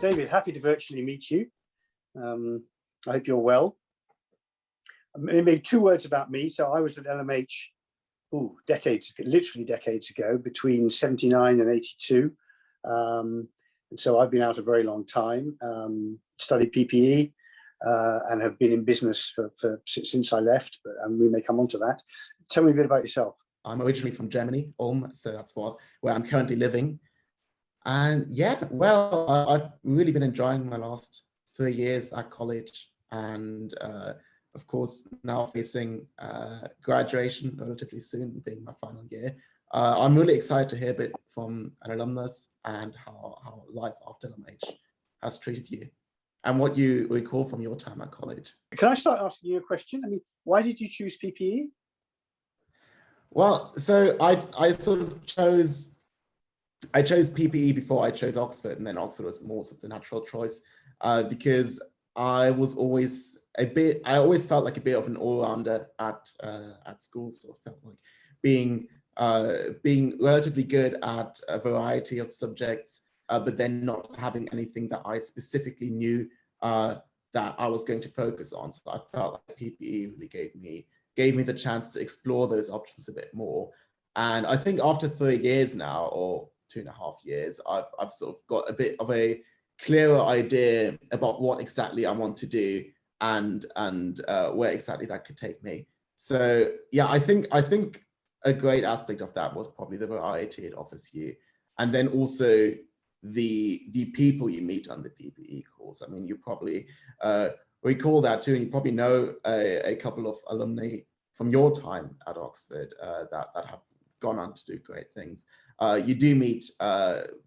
David, happy to virtually meet you. I hope you're well. Maybe 2 words about me. So I was at LMH literally decades ago, between 79 and 82. And so I've been out a very long time, studied PPE, and have been in business since I left, but we may come on to that. Tell me a bit about yourself. I'm originally from Germany, Ulm, so that's where I'm currently living. And yeah, well, I've really been enjoying my last 3 years at college, and of course now facing graduation relatively soon, being my final year. I'm really excited to hear a bit from an alumnus and how life after LMH has treated you and what you recall from your time at college. Can I start asking you a question? I mean, why did you choose PPE? Well, so I sort of chose PPE before I chose Oxford, and then Oxford was more sort of the natural choice because I always felt like a bit of an all-rounder at school. So I felt like being relatively good at a variety of subjects, but then not having anything that I specifically knew that I was going to focus on. So I felt like PPE really gave me the chance to explore those options a bit more. And I think after 3 years now, or 2.5 years, I've sort of got a bit of a clearer idea about what exactly I want to do and where exactly that could take me. So yeah, I think a great aspect of that was probably the variety it offers you, and then also the people you meet on the PPE course. I mean, you probably recall that too, and you probably know a couple of alumni from your time at Oxford that have gone on to do great things. You do meet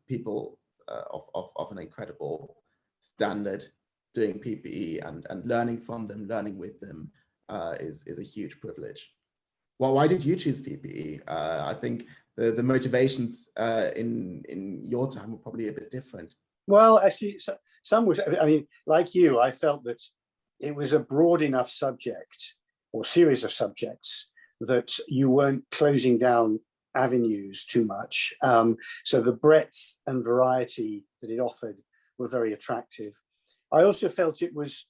people of an incredible standard doing PPE, and learning from them, learning with them is a huge privilege. Well, why did you choose PPE? I think the motivations in your time were probably a bit different. Well, actually, some was, I mean, like you, I felt that it was a broad enough subject or series of subjects that you weren't closing down avenues too much. So the breadth and variety that it offered were very attractive. I also felt it was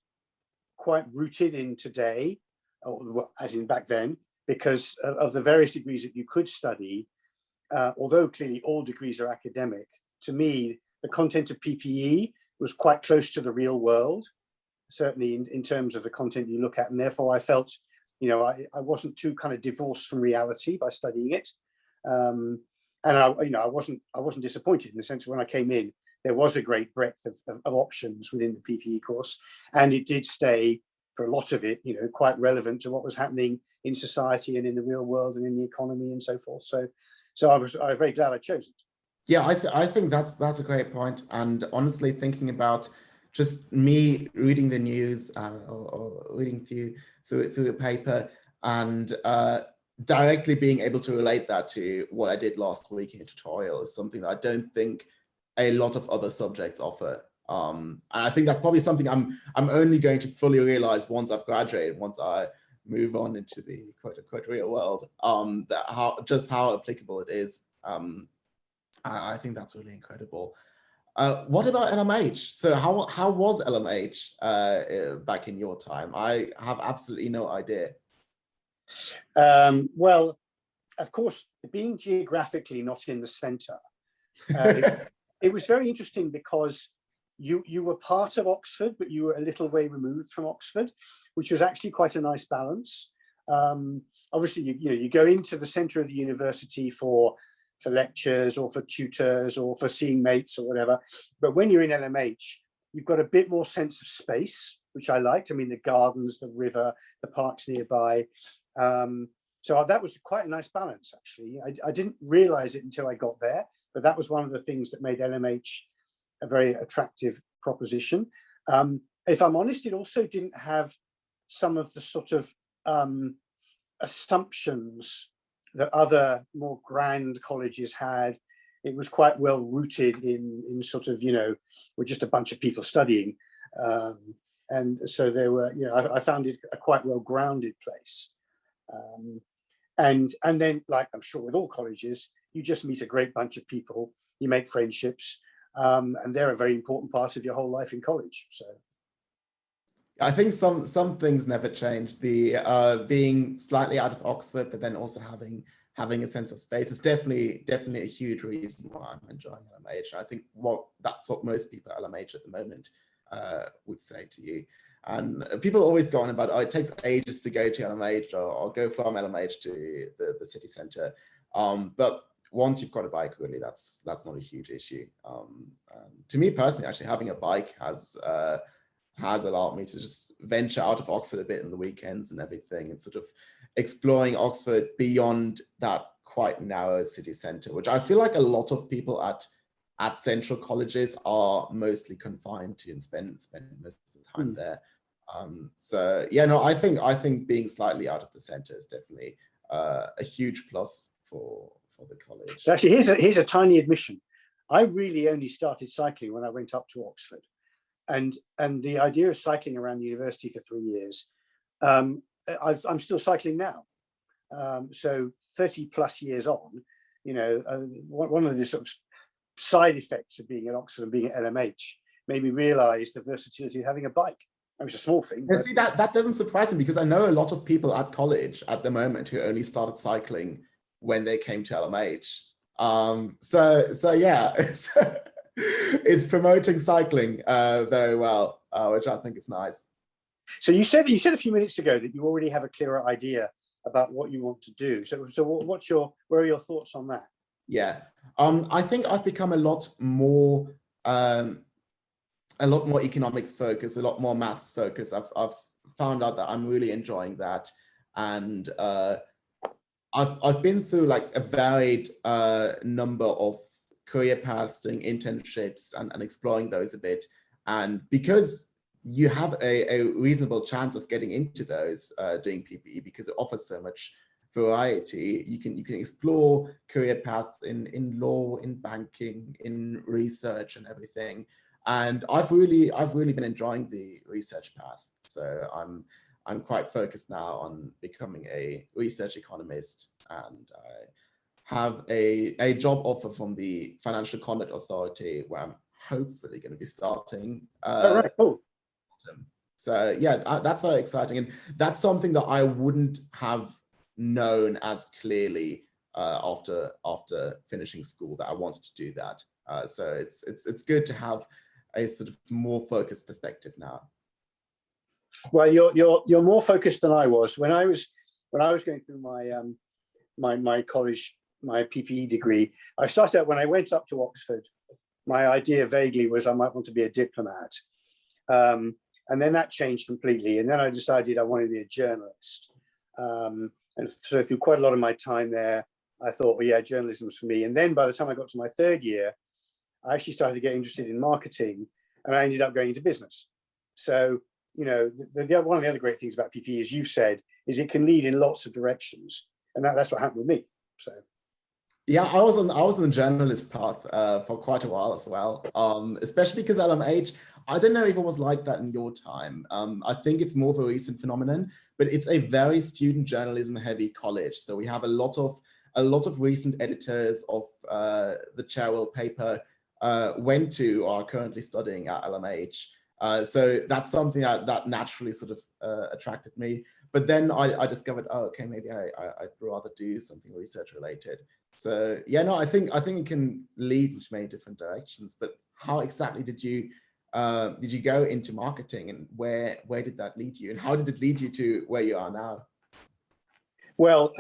quite rooted in today, or as in back then, because of the various degrees that you could study. Although clearly all degrees are academic, to me, the content of PPE was quite close to the real world, certainly in terms of the content you look at. And therefore I felt, I wasn't too kind of divorced from reality by studying it. And I wasn't disappointed in the sense when I came in, there was a great breadth of options within the PPE course, and it did stay for a lot of it, quite relevant to what was happening in society and in the real world and in the economy and so forth. So I was very glad I chose it. Yeah, I think that's a great point. And honestly, thinking about just me reading the news or reading through a paper and directly being able to relate that to what I did last week in a tutorial is something that I don't think a lot of other subjects offer. And I think that's probably something I'm only going to fully realize once I've graduated, once I move on into the quote unquote real world, just how applicable it is. I think that's really incredible. What about LMH? So how was LMH back in your time? I have absolutely no idea. Well, of course, being geographically not in the center, it was very interesting because you were part of Oxford, but you were a little way removed from Oxford, which was actually quite a nice balance. Obviously, you go into the center of the university for lectures or for tutors or for seeing mates or whatever. But when you're in LMH, you've got a bit more sense of space, which I liked. I mean, the gardens, the river, the parks nearby. So that was quite a nice balance, actually. I didn't realize it until I got there, but that was one of the things that made LMH a very attractive proposition. If I'm honest, it also didn't have some of the sort of assumptions that other more grand colleges had. It was quite well rooted in sort of, we're just a bunch of people studying. And so there were, I found it a quite well grounded place. And then, like I'm sure with all colleges, you just meet a great bunch of people, you make friendships. and they're a very important part of your whole life in college. So I think some things never change. The being slightly out of Oxford, but then also having a sense of space is definitely a huge reason why I'm enjoying LMH. I think that's what most people at LMH at the moment would say to you. And people always go on about, oh, it takes ages to go to LMH or go from LMH to the city centre. But once you've got a bike, really, that's not a huge issue. To me personally, actually, having a bike has allowed me to just venture out of Oxford a bit in the weekends and everything, and sort of exploring Oxford beyond that quite narrow city centre, which I feel like a lot of people at central colleges are mostly confined to and spend most of the time there. So yeah, no, I think being slightly out of the centre is definitely a huge plus for the college. Actually, here's a tiny admission. I really only started cycling when I went up to Oxford, and the idea of cycling around the university for 3 years, I'm still cycling now. So 30 plus years on, you know, one of the sort of side effects of being at Oxford and being at LMH made me realise the versatility of having a bike. It was a small thing. But see, that doesn't surprise me, because I know a lot of people at college at the moment who only started cycling when they came to LMH. So yeah, it's promoting cycling very well, which I think is nice. So you said a few minutes ago that you already have a clearer idea about what you want to do. So where are your thoughts on that? Yeah, I think I've become a lot more economics focused, a lot more maths focused. I've found out that I'm really enjoying that, and I've been through like a varied number of career paths, doing internships and exploring those a bit. And because you have a reasonable chance of getting into those doing PPE, because it offers so much variety, you can explore career paths in law, in banking, in research and everything. And I've really been enjoying the research path. So I'm quite focused now on becoming a research economist, and I have a job offer from the Financial Conduct Authority, where I'm hopefully going to be starting. Oh, right, cool. So yeah, that's very exciting, and that's something that I wouldn't have known as clearly after finishing school, that I wanted to do that. So it's good to have a sort of more focused perspective now. Well, you're more focused than I was when I was going through my college, my PPE degree. I started out when I went up to Oxford. My idea vaguely was I might want to be a diplomat, and then that changed completely. And then I decided I wanted to be a journalist. And so through quite a lot of my time there, I thought, well, yeah, journalism's for me. And then by the time I got to my third year, I actually started to get interested in marketing, and I ended up going into business. So, you know, one of the other great things about PPE, as you've said, is it can lead in lots of directions, and that's what happened with me. So, yeah, I was on the journalist path for quite a while as well, especially because LMH, I don't know if it was like that in your time. I think it's more of a recent phenomenon, but it's a very student journalism heavy college. So we have a lot of recent editors of the Cherwell paper went to or are currently studying at LMH. So that's something that naturally sort of attracted me. But then I discovered, oh, okay, maybe I'd rather do something research related. So yeah, no, I think it can lead in many different directions. But how exactly did you go into marketing, and where did that lead you, and how did it lead you to where you are now? Well,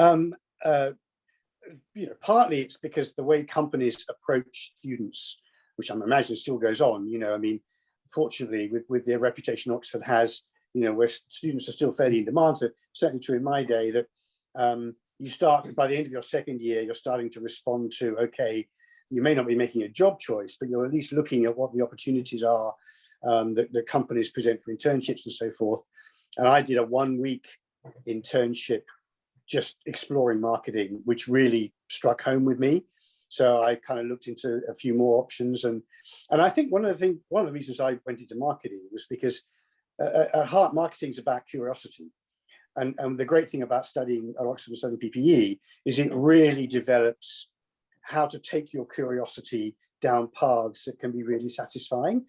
you know, partly it's because the way companies approach students, which I'm imagining still goes on. You know, I mean, fortunately, with the reputation Oxford has, you know, where students are still fairly in demand. So certainly true in my day that you start, by the end of your second year, you're starting to respond to, okay, you may not be making a job choice, but you're at least looking at what the opportunities are that companies present for internships and so forth. And I did a 1-week internship just exploring marketing, which really struck home with me. So I kind of looked into a few more options, and I think one of the reasons I went into marketing was because at heart, marketing is about curiosity. And the great thing about studying at Oxford and studying PPE is it really develops how to take your curiosity down paths that can be really satisfying.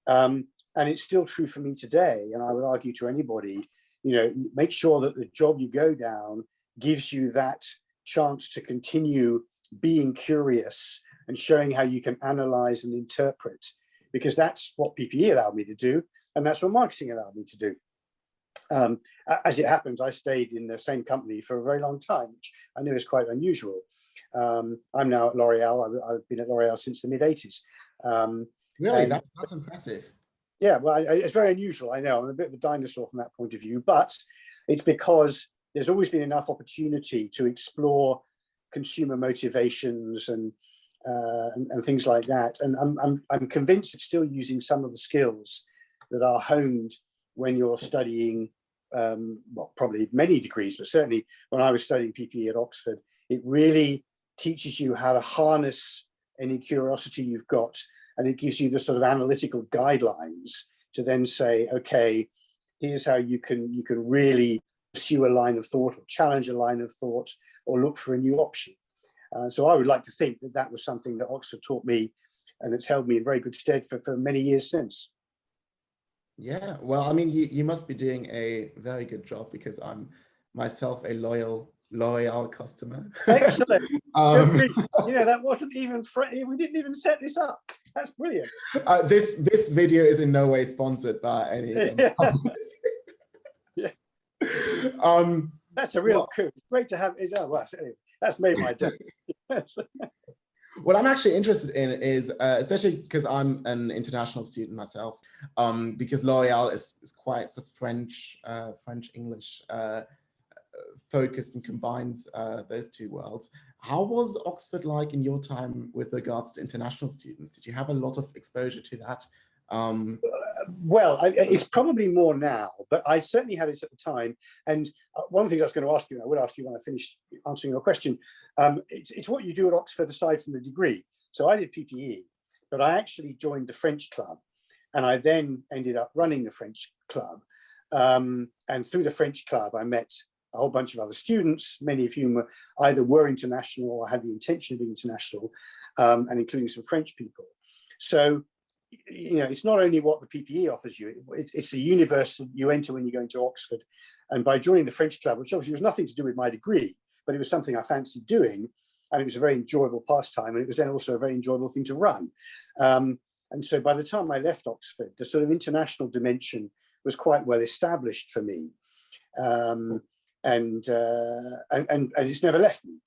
And it's still true for me today. And I would argue to anybody, make sure that the job you go down gives you that chance to continue being curious and showing how you can analyze and interpret, because that's what PPE allowed me to do. And that's what marketing allowed me to do. As it happens, I stayed in the same company for a very long time, which I know is quite unusual. I'm now at L'Oreal. I've been at L'Oreal since the mid-'80s. Really? That's impressive. Yeah, well, it's very unusual. I know I'm a bit of a dinosaur from that point of view, but it's because there's always been enough opportunity to explore consumer motivations and things like that. And I'm convinced it's still using some of the skills that are honed when you're studying, well, probably many degrees, but certainly when I was studying PPE at Oxford, it really teaches you how to harness any curiosity you've got. And it gives you the sort of analytical guidelines to then say, okay, here's how you can really pursue a line of thought or challenge a line of thought or look for a new option. So I would like to think that that was something that Oxford taught me, and it's held me in very good stead for many years since. Yeah, well, I mean, you must be doing a very good job, because I'm myself a loyal L'Oreal customer. Excellent. That wasn't even we didn't even set this up. That's brilliant. This video is in no way sponsored by any. Yeah. That's a real coup. It's great to have it. Oh, well, anyway, that's made my day. What I'm actually interested in is, especially because I'm an international student myself, because L'Oreal is quite sort of French English focused and combines those two worlds. How was Oxford like in your time with regards to international students? Did you have a lot of exposure to that? Well, it's probably more now, but I certainly had it at the time. And one of the things I was going to ask you, and I will ask you when I finish answering your question, it's what you do at Oxford aside from the degree. So I did PPE, but I actually joined the French club, and I then ended up running the French club. And through the French club, I met a whole bunch of other students, many of whom were international or had the intention of being international, and including some French people. So, it's not only what the PPE offers you, it's the universe that you enter when you go into Oxford. And by joining the French club, which obviously was nothing to do with my degree, but it was something I fancied doing, and it was a very enjoyable pastime, and it was then also a very enjoyable thing to run. And so by the time I left Oxford, the sort of international dimension was quite well established for me. And it's never left me.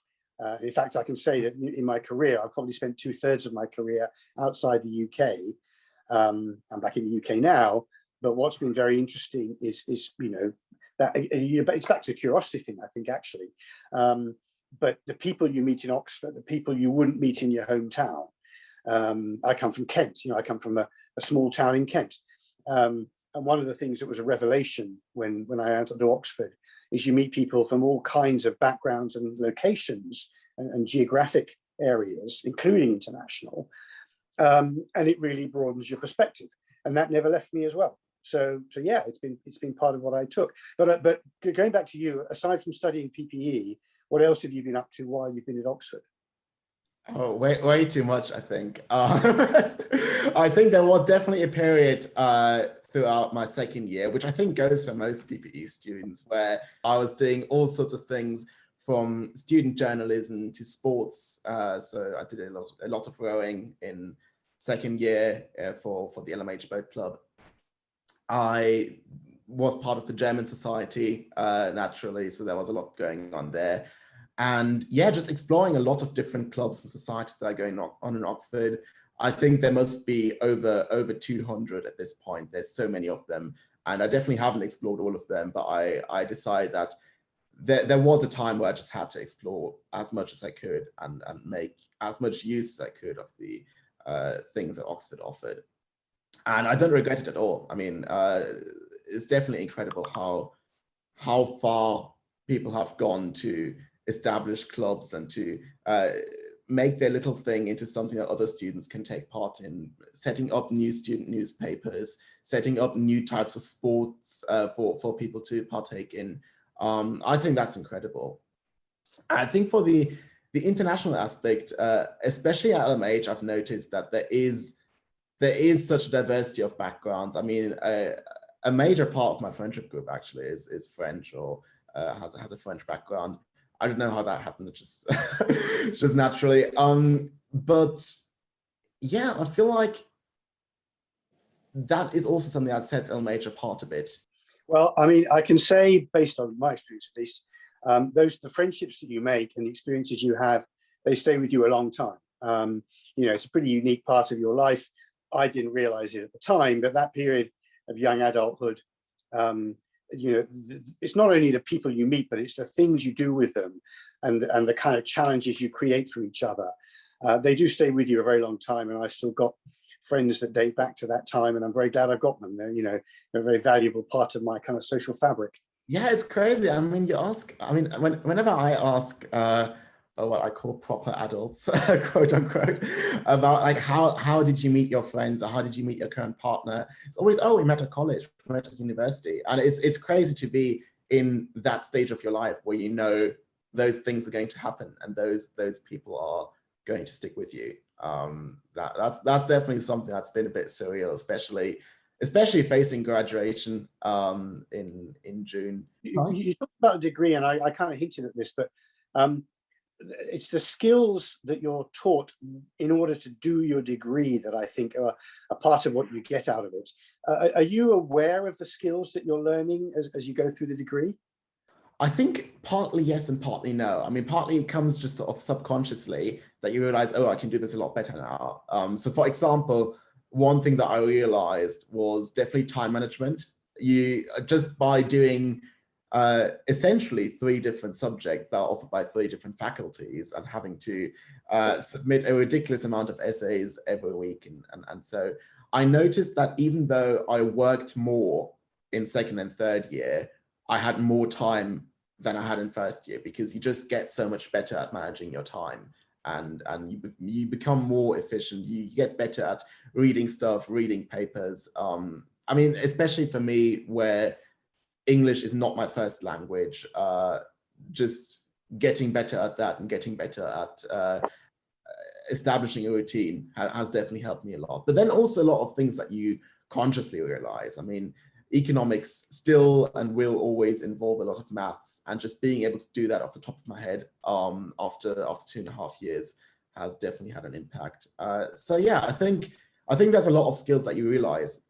In fact, I can say that in my career, I've probably spent 2/3 of my career outside the UK. I'm back in the UK now, but what's been very interesting is that it's back to the curiosity thing, I think, actually. But the people you meet in Oxford, the people you wouldn't meet in your hometown. I come from Kent. I come from a small town in Kent. And one of the things that was a revelation when I entered Oxford is you meet people from all kinds of backgrounds and locations and geographic areas, including international. And it really broadens your perspective, and that never left me as well. So yeah, it's been part of what I took. But going back to you, aside from studying PPE, what else have you been up to while you've been at Oxford? Oh, way too much, I think. I think there was definitely a period throughout my second year, which I think goes for most PPE students, where I was doing all sorts of things, from student journalism to sports. So I did a lot of rowing in second year for the LMH Boat Club. I was part of the German Society, naturally, so there was a lot going on there. And yeah, just exploring a lot of different clubs and societies that are going on in Oxford. I think there must be over 200 at this point. There's so many of them. And I definitely haven't explored all of them, but I decided that there was a time where I just had to explore as much as I could and make as much use as I could of the things that Oxford offered. And I don't regret it at all. I mean, it's definitely incredible how far people have gone to establish clubs and to make their little thing into something that other students can take part in, setting up new student newspapers, setting up new types of sports for people to partake in. I think that's incredible. I think for the the international aspect, especially at LMH, I've noticed that there is such a diversity of backgrounds. I mean, a major part of my friendship group actually is French, or has a French background. I don't know how that happened, just just naturally. But yeah, I feel like that is also something that sets LMH apart a bit. Well, I mean, I can say, based on my experience at least, the friendships that you make and the experiences you have, they stay with you a long time. You know, it's a pretty unique part of your life. I didn't realize it at the time, but that period of young adulthood, you know, it's not only the people you meet, but it's the things you do with them, and the kind of challenges you create for each other. They do stay with you a very long time, and I still got friends that date back to that time, and I'm very glad I've got them. They're, you know, they're a very valuable part of my kind of social fabric. Yeah, it's crazy. I mean, whenever I ask what I call proper adults, quote unquote, about like how did you meet your friends, or how did you meet your current partner, it's always, oh, we met at college, we met at university. And it's crazy to be in that stage of your life where you know those things are going to happen and those people are going to stick with you. That's definitely something that's been a bit surreal, especially facing graduation in June. You talked about a degree, and I kind of hinted at this, but it's the skills that you're taught in order to do your degree that I think are a part of what you get out of it. Are you aware of the skills that you're learning as you go through the degree? I think partly yes and partly no. I mean, partly it comes just sort of subconsciously that you realize, oh, I can do this a lot better now. So for example, one thing that I realized was definitely time management. You just by doing essentially 3 different subjects that are offered by 3 different faculties and having to submit a ridiculous amount of essays every week. And so I noticed that even though I worked more in 2nd and 3rd year, I had more time than I had in 1st year, because you just get so much better at managing your time, and you become more efficient. You get better at reading stuff, reading papers. I mean, especially for me, where English is not my first language, just getting better at that and getting better at establishing a routine has definitely helped me a lot. But then also a lot of things that you consciously realize. I mean, economics still and will always involve a lot of maths, and just being able to do that off the top of my head after 2.5 years has definitely had an impact. So yeah, I think there's a lot of skills that you realize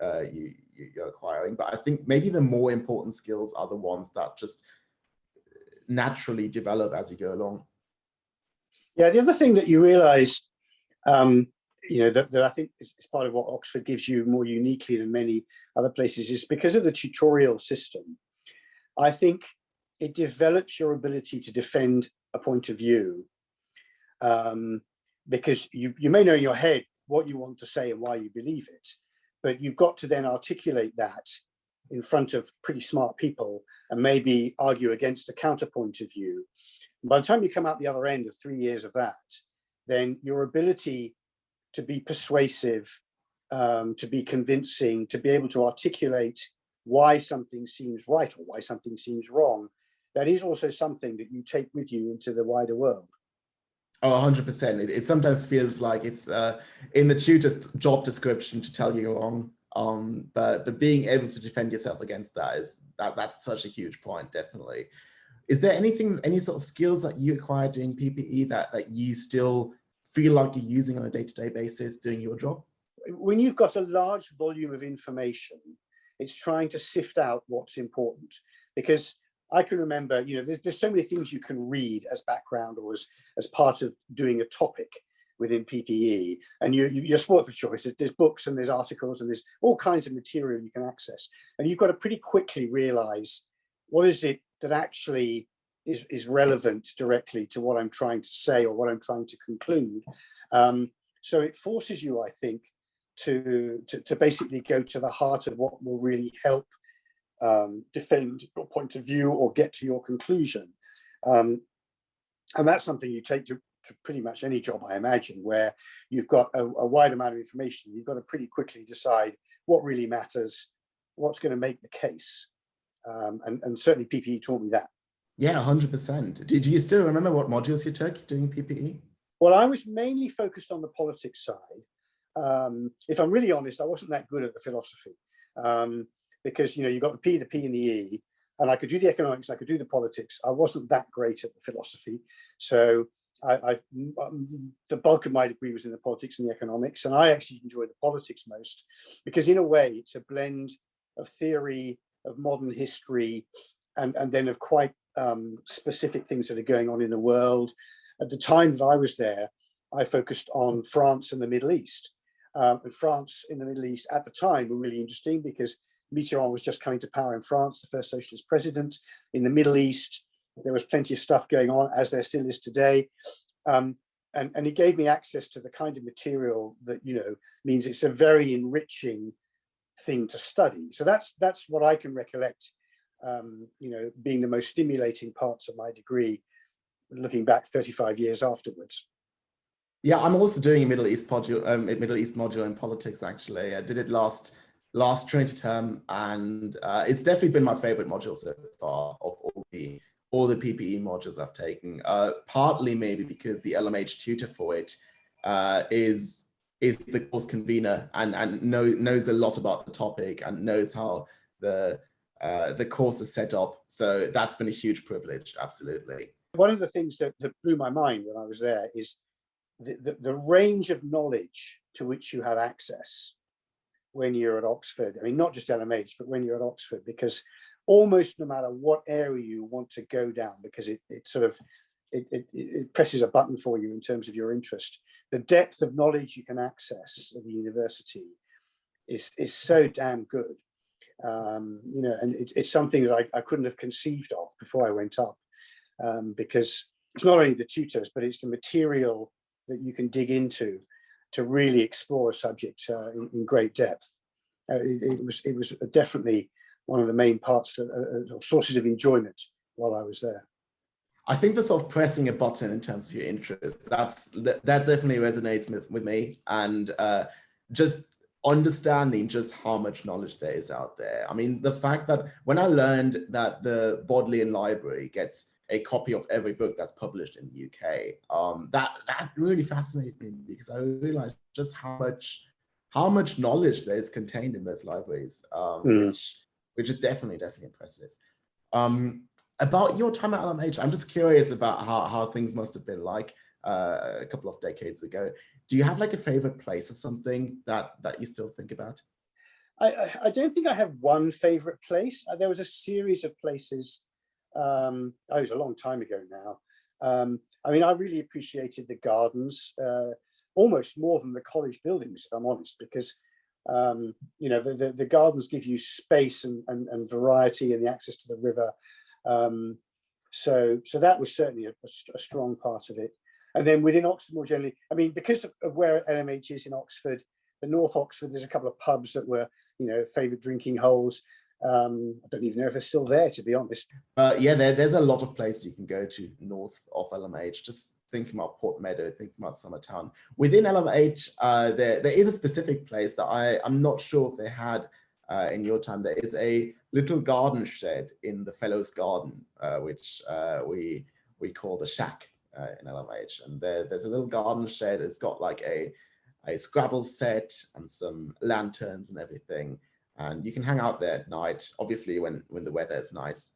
you're acquiring, but I think maybe the more important skills are the ones that just naturally develop as you go along. Yeah, the other thing that you realize, you know, that I think is part of what Oxford gives you more uniquely than many other places, is because of the tutorial system. I think it develops your ability to defend a point of view, because you may know in your head what you want to say and why you believe it, but you've got to then articulate that in front of pretty smart people and maybe argue against a counterpoint of view. And by the time you come out the other end of 3 years of that, then your ability to be persuasive, to be convincing, to be able to articulate why something seems right or why something seems wrong, that is also something that you take with you into the wider world. Oh, 100%. It sometimes feels like it's in the tutor's job description to tell you you're wrong. But being able to defend yourself against that's such a huge point, definitely. Is there any sort of skills that you acquired doing PPE that you still feel like you're using on a day-to-day basis doing your job? When you've got a large volume of information, it's trying to sift out what's important. Because I can remember, you know, there's so many things you can read as background or as part of doing a topic within PPE, and you're spoiled for choice. There's books and there's articles and there's all kinds of material you can access, and you've got to pretty quickly realize what is it that actually is relevant directly to what I'm trying to say or what I'm trying to conclude. So it forces you, I think, to basically go to the heart of what will really help defend your point of view or get to your conclusion. And that's something you take to pretty much any job, I imagine, where you've got a wide amount of information. You've got to pretty quickly decide what really matters, what's going to make the case. And certainly PPE taught me that. Yeah, 100%. Do you still remember what modules you took doing PPE? Well, I was mainly focused on the politics side. If I'm really honest, I wasn't that good at the philosophy, because you got the P, and the E, and I could do the economics, I could do the politics. I wasn't that great at the philosophy, so the bulk of my degree was in the politics and the economics, and I actually enjoyed the politics most because, in a way, it's a blend of theory, of modern history, and then of quite specific things that are going on in the world. At the time that I was there, I focused on France and the Middle East. And France in the Middle East at the time were really interesting because Mitterrand was just coming to power in France, the first socialist president. In the Middle East, there was plenty of stuff going on, as there still is today. And it gave me access to the kind of material that, means it's a very enriching thing to study. So that's what I can recollect, being the most stimulating parts of my degree, looking back 35 years afterwards. Yeah, I'm also doing a Middle East module in politics. Actually, I did it last Trinity term, and it's definitely been my favorite module so far of all the PPE modules I've taken. Partly maybe because the LMH tutor for it is the course convener and knows a lot about the topic and knows how the course is set up. So that's been a huge privilege, absolutely. One of the things that blew my mind when I was there is the range of knowledge to which you have access when you're at Oxford. I mean, not just LMH, but when you're at Oxford, because almost no matter what area you want to go down, because it presses a button for you in terms of your interest, the depth of knowledge you can access at the university is so damn good. And it's something that I couldn't have conceived of before I went up, because it's not only the tutors, but it's the material that you can dig into to really explore a subject in great depth. It was definitely one of the main parts, sources of enjoyment while I was there. I think the sort of pressing a button in terms of your interest, that definitely resonates with me, and just understanding just how much knowledge there is out there. I mean, the fact that when I learned that the Bodleian Library gets a copy of every book that's published in the UK, that really fascinated me, because I realized just how much knowledge there is contained in those libraries, which is definitely impressive. About your time at LMH, I'm just curious about how things must have been like a couple of decades ago. Do you have like a favorite place or something that you still think about? I don't think I have one favorite place. There was a series of places. It was a long time ago now. I mean, I really appreciated the gardens, almost more than the college buildings, if I'm honest, because the gardens give you space and variety and the access to the river. So that was certainly a strong part of it. And then within Oxford more generally, I mean, because of where LMH is in Oxford, the North Oxford, there's a couple of pubs that were, favourite drinking holes. I don't even know if they're still there, to be honest. Yeah, there's a lot of places you can go to north of LMH. Just thinking about Port Meadow, thinking about Summertown. Within LMH, there is a specific place that I'm not sure if they had in your time. There is a little garden shed in the Fellows Garden, which we call the Shack in LMH. And there's a little garden shed. It's got like a Scrabble set and some lanterns and everything. And you can hang out there at night, obviously when the weather is nice.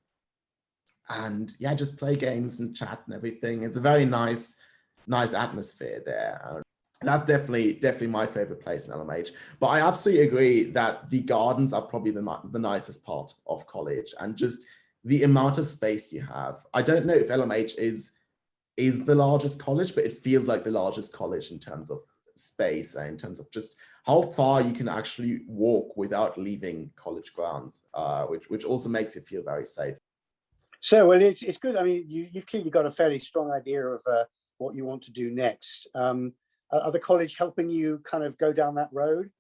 And yeah, just play games and chat and everything. It's a very nice atmosphere there. That's definitely my favorite place in LMH. But I absolutely agree that the gardens are probably the nicest part of college, and just the amount of space you have. I don't know if LMH is the largest college, but it feels like the largest college in terms of space and in terms of just how far you can actually walk without leaving college grounds, which also makes it feel very safe. So, well, it's good. I mean, you've clearly got a fairly strong idea of what you want to do next. Are the college helping you kind of go down that road?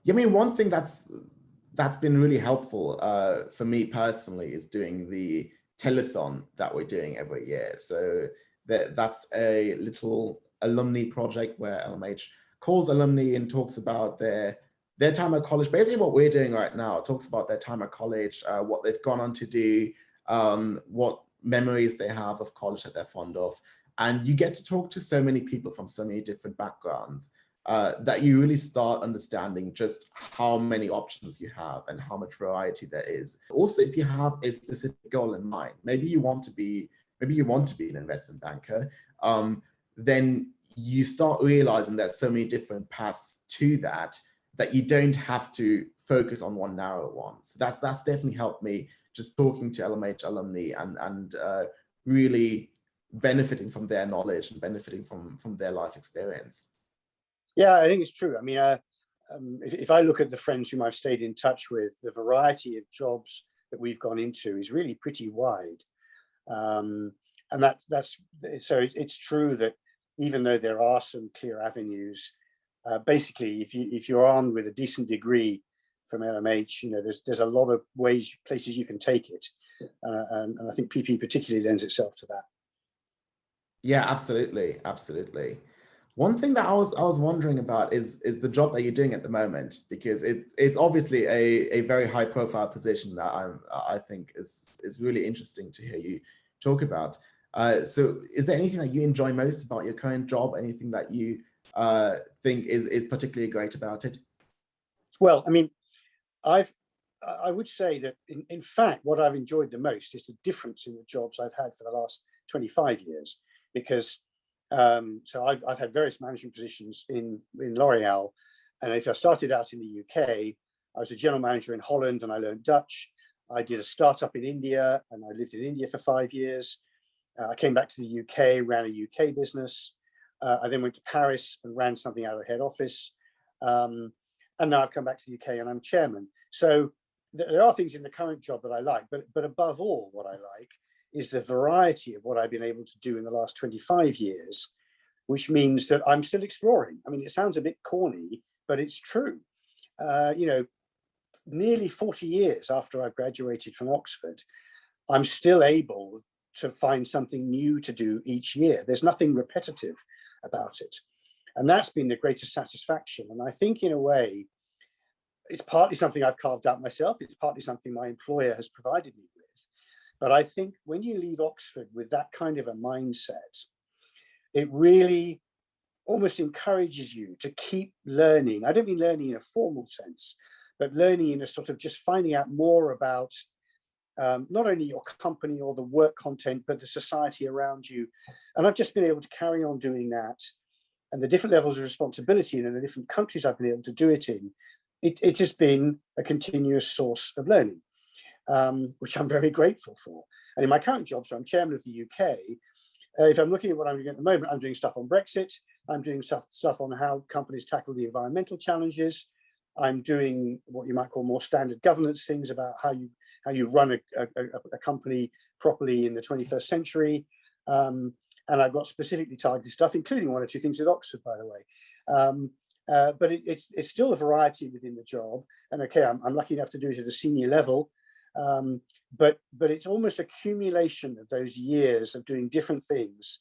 Yeah, I mean, one thing that's been really helpful for me personally is doing the telethon that we're doing every year. So that's a little alumni project where LMH calls alumni and talks about their time at college. Basically what we're doing right now, talks about their time at college, what they've gone on to do, what memories they have of college that they're fond of. And you get to talk to so many people from so many different backgrounds that you really start understanding just how many options you have and how much variety there is. Also, if you have a specific goal in mind, maybe you want to be an investment banker, then you start realizing there's so many different paths to that you don't have to focus on one narrow one. So that's definitely helped me, just talking to LMH alumni and really benefiting from their knowledge and benefiting from their life experience. Yeah, I think it's true. I mean, if I look at the friends whom I've stayed in touch with, the variety of jobs that we've gone into is really pretty wide. And that's so it's true that even though there are some clear avenues, basically, if you're armed with a decent degree from LMH, you know, there's a lot of places you can take it, and I think PP particularly lends itself to that. Yeah, absolutely, absolutely. One thing that I was wondering about is the job that you're doing at the moment, because it's obviously a very high profile position that I think is really interesting to hear you talk about. So is there anything that you enjoy most about your current job? Anything that you think is particularly great about it? Well, I mean, I would say that in fact, what I've enjoyed the most is the difference in the jobs I've had for the last 25 years, because so I've had various management positions in L'Oreal, and if I started out in the UK, I was a general manager in Holland and I learned Dutch. I did a startup in India and I lived in India for 5 years. I came back to the UK, ran a UK business. I then went to Paris and ran something out of the head office. And now I've come back to the UK and I'm chairman. So there are things in the current job that I like, but above all, what I like is the variety of what I've been able to do in the last 25 years, which means that I'm still exploring. I mean, it sounds a bit corny, but it's true. You know, nearly 40 years after I've graduated from Oxford, I'm still able to find something new to do each year. There's nothing repetitive about it. And that's been the greatest satisfaction. And I think in a way, it's partly something I've carved out myself. It's partly something my employer has provided me with. But I think when you leave Oxford with that kind of a mindset, it really almost encourages you to keep learning. I don't mean learning in a formal sense, but learning in a sort of just finding out more about not only your company or the work content, but the society around you. And I've just been able to carry on doing that. And the different levels of responsibility and in the different countries I've been able to do it in, it's just been a continuous source of learning, which I'm very grateful for. And in my current job, so I'm chairman of the UK, if I'm looking at what I'm doing at the moment, I'm doing stuff on Brexit. I'm doing stuff on how companies tackle the environmental challenges. I'm doing what you might call more standard governance things about how you run a company properly in the 21st century. And I've got specifically targeted stuff, including 1 or 2 things at Oxford, by the way. But it's still a variety within the job. And okay, I'm lucky enough to do it at a senior level. But it's almost accumulation of those years of doing different things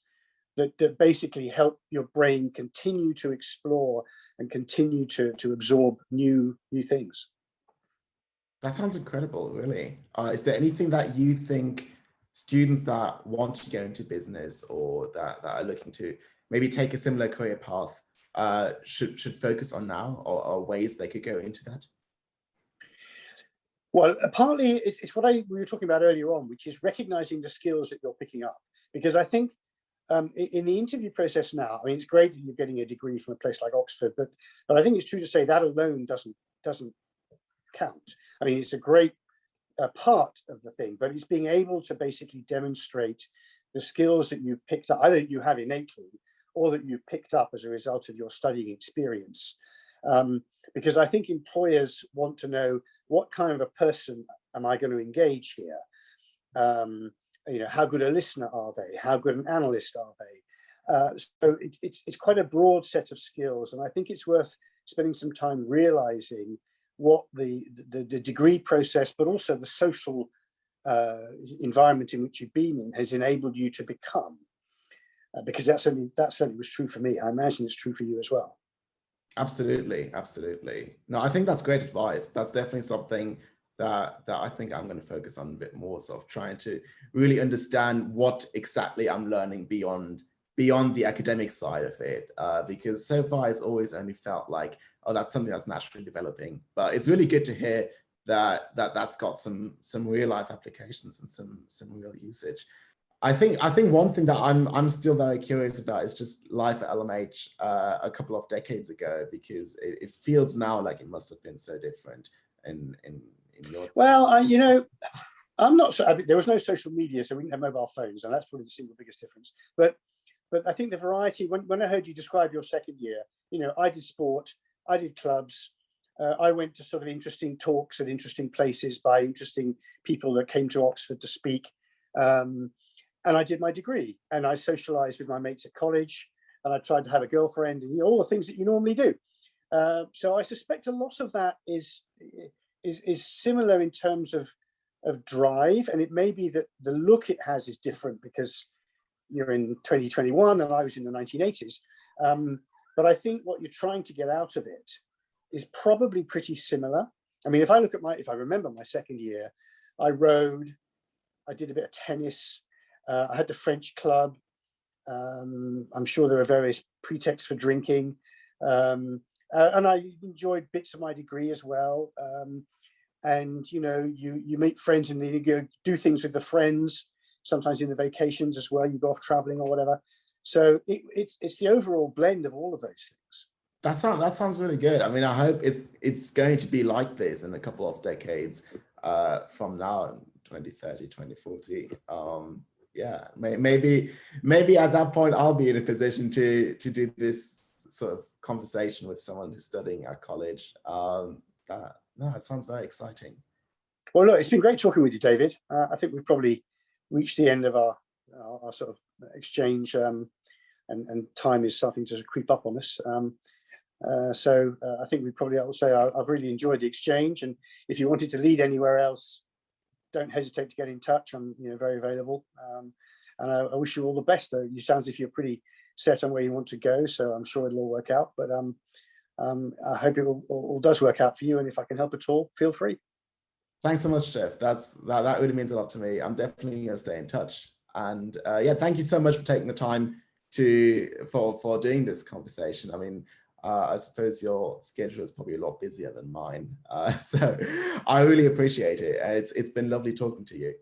that basically help your brain continue to explore and continue to absorb new things. That sounds incredible, really. Is there anything that you think students that want to go into business or that are looking to maybe take a similar career path should focus on now, or ways they could go into that? Well, partly it's what we were talking about earlier on, which is recognizing the skills that you're picking up. Because I think in the interview process now, I mean, it's great that you're getting a degree from a place like Oxford, but I think it's true to say that alone doesn't count. I mean, it's a great part of the thing, but it's being able to basically demonstrate the skills that you've picked up, either you have innately or that you've picked up as a result of your studying experience. Because I think employers want to know, what kind of a person am I going to engage here? You know, how good a listener are they? How good an analyst are they? So it's quite a broad set of skills, and I think it's worth spending some time realizing what the degree process, but also the social environment in which you've been in has enabled you to become. Because that certainly was true for me. I imagine it's true for you as well. Absolutely, absolutely. No, I think that's great advice. That's definitely something that I think I'm going to focus on a bit more, sort of trying to really understand what exactly I'm learning beyond the academic side of it, because so far it's always only felt like, oh, that's something that's naturally developing. But it's really good to hear that's got some real life applications and some real usage. I think one thing that I'm still very curious about is just life at LMH a couple of decades ago, because it feels now like it must have been so different in your time. Well, you know, I'm not so. I mean, there was no social media, so we didn't have mobile phones, and that's probably the single biggest difference. But I think the variety. When I heard you describe your second year, you know, I did sport, I did clubs, I went to sort of interesting talks at interesting places by interesting people that came to Oxford to speak. And I did my degree, and I socialized with my mates at college, and I tried to have a girlfriend, and, you know, all the things that you normally do. So I suspect a lot of that is similar in terms of drive, and it may be that the look it has is different because you're in 2021 and I was in the 1980s. But I think what you're trying to get out of it is probably pretty similar. I mean, if I remember my second year, I rode, I did a bit of tennis. I had the French club. I'm sure there are various pretexts for drinking. And I enjoyed bits of my degree as well. And, you know, you meet friends and then you go do things with the friends, sometimes in the vacations as well, you go off traveling or whatever. So it's the overall blend of all of those things. That sounds really good. I mean, I hope it's going to be like this in a couple of decades from now, 2030, 2040. Yeah, maybe at that point I'll be in a position to do this sort of conversation with someone who's studying at college. It sounds very exciting. Well, look, it's been great talking with you, David. I think we've probably reached the end of our sort of exchange, and time is starting to creep up on us. So I think we probably ought to say I've really enjoyed the exchange, and if you wanted to lead anywhere else, don't hesitate to get in touch. I'm, you know, very available, and I wish you all the best. Though you sound as if you're pretty set on where you want to go, so I'm sure it'll all work out. But I hope it all does work out for you, and if I can help at all, feel free. Thanks so much, Geoff. That really means a lot to me. I'm definitely going to stay in touch. And yeah, thank you so much for taking the time for doing this conversation. I mean, I suppose your schedule is probably a lot busier than mine. So I really appreciate it. It's been lovely talking to you.